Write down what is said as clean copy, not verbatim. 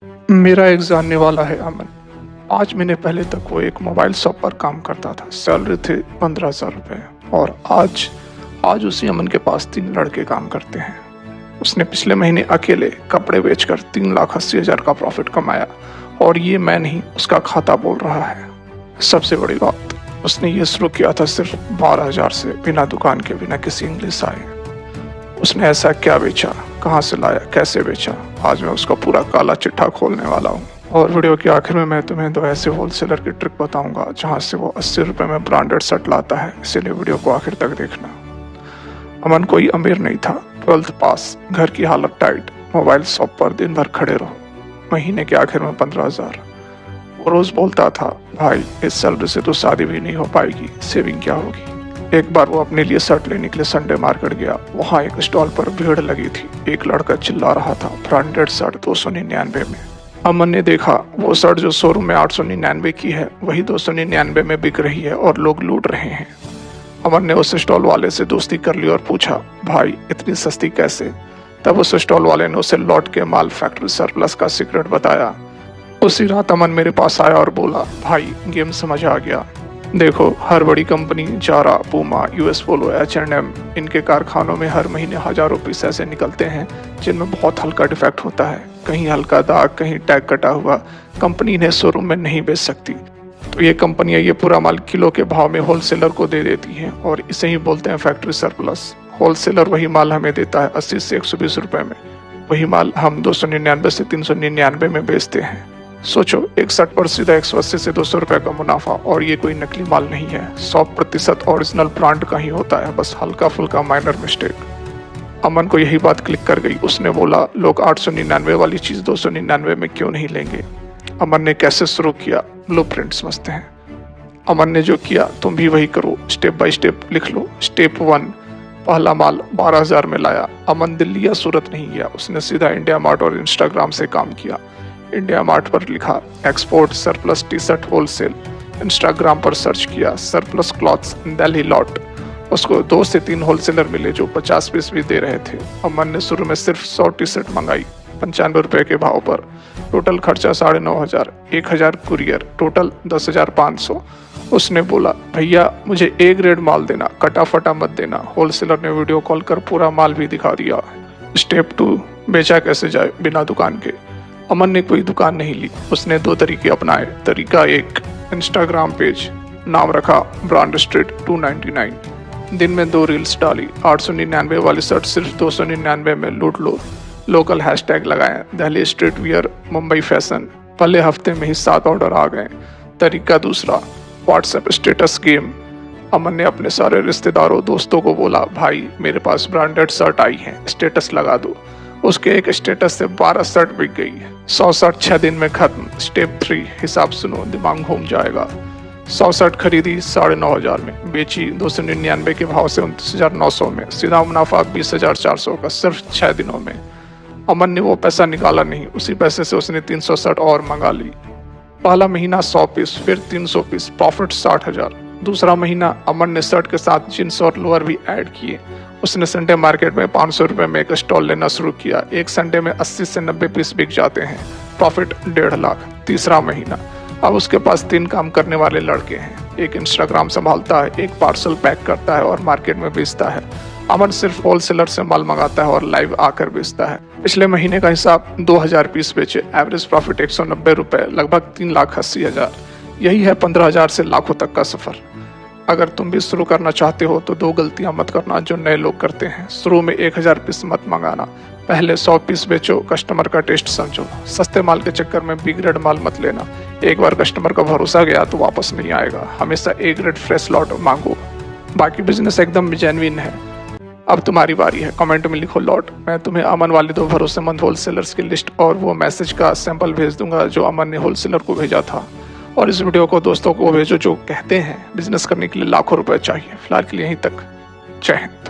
मेरा एक जानने वाला है अमन। 5 महीने पहले तक वो एक मोबाइल शॉप पर काम करता था। सैलरी थी 15,000 रुपये और आज उसी अमन के पास 3 लड़के काम करते हैं। उसने पिछले महीने अकेले कपड़े बेचकर 3,80,000 का प्रॉफिट कमाया और ये मैं नहीं, उसका खाता बोल रहा है। सबसे बड़ी बात, उसने ये शुरू किया था सिर्फ 12,000 से, बिना दुकान के, बिना किसी इंग्लिश आए। उसने ऐसा क्या बेचा, कहाँ से लाया, कैसे बेचा, आज मैं उसका पूरा काला चिट्ठा खोलने वाला हूँ। और वीडियो के आखिर में मैं तुम्हें 2 ऐसे होलसेलर की ट्रिक बताऊंगा जहाँ से वो 80 रुपये में ब्रांडेड शर्ट लाता है, इसीलिए वीडियो को आखिर तक देखना। अमन कोई अमीर नहीं था, 12th पास, घर की हालत टाइट, मोबाइल शॉप पर दिन भर खड़े रहो, महीने के आखिर में 15,000। वो रोज बोलता था, भाई इस सैलरी से तो शादी भी नहीं हो पाएगी, सेविंग क्या होगी। एक बार वो अपने लिए शर्ट लेने के लिए संडे मार्केट गया। वहाँ एक स्टॉल पर भीड़ लगी थी। एक लड़का चिल्ला रहा था, ब्रांडेड शर्ट 299 में। अमन ने देखा वो शर्ट जो शोरूम में 899 की है, वही 299 में बिक रही है और लोग लूट रहे हैं। अमन ने उस स्टॉल वाले से दोस्ती कर ली और पूछा, भाई इतनी सस्ती कैसे। तब उस स्टॉल वाले ने उसे लौट के माल फैक्ट्री सरप्लस का सीक्रेट बताया। उसी रात अमन मेरे पास आया और बोला, भाई गेम समझ आ गया। देखो, हर बड़ी company, Zara, Puma, US Polo, H&M, इनके कारखानों में हर महीने हजारों पीस ऐसे निकलते हैं जिनमें बहुत हल्का डिफेक्ट होता है, कहीं हल्का दाग, कहीं टैग कटा हुआ। कंपनी इन्हें शोरूम में नहीं बेच सकती, तो ये कंपनियां ये पूरा माल किलो के भाव में होलसेलर को दे देती हैं और इसे ही बोलते हैं फैक्ट्री सरप्लस। होलसेलर वही माल हमें देता है 80 से 120 रुपये में, वही माल हम 299 से 399 में बेचते हैं। सोचो, एक शर्ट पर सीधा 180 से 200 रुपये का मुनाफा, और ये कोई नकली माल नहीं है, 100% ओरिजिनल ब्रांड का ही होता है, बस हल्का फुल्का माइनर मिस्टेक। अमन को यही बात क्लिक कर गई। उसने बोला, लोग 899 वाली चीज़ 299 में क्यों नहीं लेंगे। अमन ने कैसे शुरू किया, ब्लूप्रिंट समझते हैं। अमन ने जो किया तुम भी वही करो, स्टेप बाय स्टेप लिख लो। स्टेप 1, पहला माल 12,000 में लाया। अमन दिल्ली या सूरत नहीं गया, उसने सीधा इंडिया मार्ट और इंस्टाग्राम से काम किया। इंडिया मार्ट पर लिखा export surplus T shirt wholesale, Instagram पर सर्च किया सरप्लस क्लॉथ्स दिल्ली लॉट। उसको 2 से 3 होलसेलर मिले जो 50 पीस भी दे रहे थे। अमन ने शुरू में सिर्फ 100 टी शर्ट मंगाई 95 रुपये के भाव पर। टोटल खर्चा 9,500, 1,000 कुरियर, टोटल 10,500। उसने बोला, भैया मुझे A ग्रेड माल देना, कटा फटा मत देना। होलसेलर ने वीडियो कॉल कर पूरा माल भी दिखा दिया। स्टेप 2, बेचा कैसे जाए बिना दुकान के। अमन ने कोई दुकान नहीं ली, उसने 2 तरीके अपनाए। तरीका 1, इंस्टाग्राम पेज, नाम रखा ब्रांड स्ट्रीट 299। दिन में 2 रील्स डाली, 899 वाली शर्ट सिर्फ 299 में लूट लो। लोकल हैशटैग लगाए, Delhi street wear, Mumbai fashion. पहले हफ्ते में ही 7 ऑर्डर आ गए। तरीका 2, व्हाट्सएप स्टेटस गेम। अमन ने अपने सारे रिश्तेदारों दोस्तों को बोला, भाई मेरे पास ब्रांडेड शर्ट आई है, स्टेटस लगा दो। उसके एक स्टेटस से 12 शर्ट बिक गई। 100 शर्ट 6 दिन में खत्म। स्टेप 3, हिसाब सुनो, दिमाग घूम जाएगा। 100 शर्ट खरीदी 9,500 में, बेची 299 के भाव से 29,900 में, सीधा मुनाफा 20,400 का सिर्फ 6 दिनों में। अमन ने वो पैसा निकाला नहीं, उसी पैसे से उसने 300 शर्ट और मंगा ली। पहला महीना 100 पीस, फिर 300 पीस, प्रॉफिट 60,000। दूसरा महीना अमन ने शर्ट के साथ जींस और लोअर भी ऐड किए। उसने संडे मार्केट में 500 रुपये में एक स्टॉल लेना शुरू किया। एक संडे में 80 से 90 पीस बिक जाते हैं, प्रॉफिट 1.5 लाख। तीसरा महीना, अब उसके पास 3 काम करने वाले लड़के हैं। एक इंस्टाग्राम संभालता है, एक पार्सल पैक करता है और मार्केट में बेचता है। अमन सिर्फ होलसेलर से माल मंगाता है और लाइव आकर बेचता है। पिछले महीने का हिसाब, 2,000 पीस बेचे, एवरेज प्रॉफिट 190 रुपये, लगभग 3,80,000। यही है 15,000 से लाखों तक का सफर। अगर तुम भी शुरू करना चाहते हो तो 2 गलतियां मत करना जो नए लोग करते हैं। शुरू में 1,000 पीस मत मंगाना, पहले 100 पीस बेचो, कस्टमर का टेस्ट समझो। सस्ते माल के चक्कर में B ग्रेड माल मत लेना, एक बार कस्टमर का भरोसा गया तो वापस नहीं आएगा। हमेशा A ग्रेड फ्रेश लॉट मांगो। बाकी बिजनेस एकदम जेन्युइन है। अब तुम्हारी बारी है, कमेंट में लिखो लॉट। मैं तुम्हें अमन वाले 2 भरोसेमंद होलसेलर्स की लिस्ट और वो मैसेज का सैंपल भेज दूंगा जो अमन ने होलसेलर को भेजा था। और इस वीडियो को दोस्तों को भेजो जो कहते हैं बिजनेस करने के लिए लाखों रुपए चाहिए। फिलहाल के लिए यहीं तक। जय हिंद।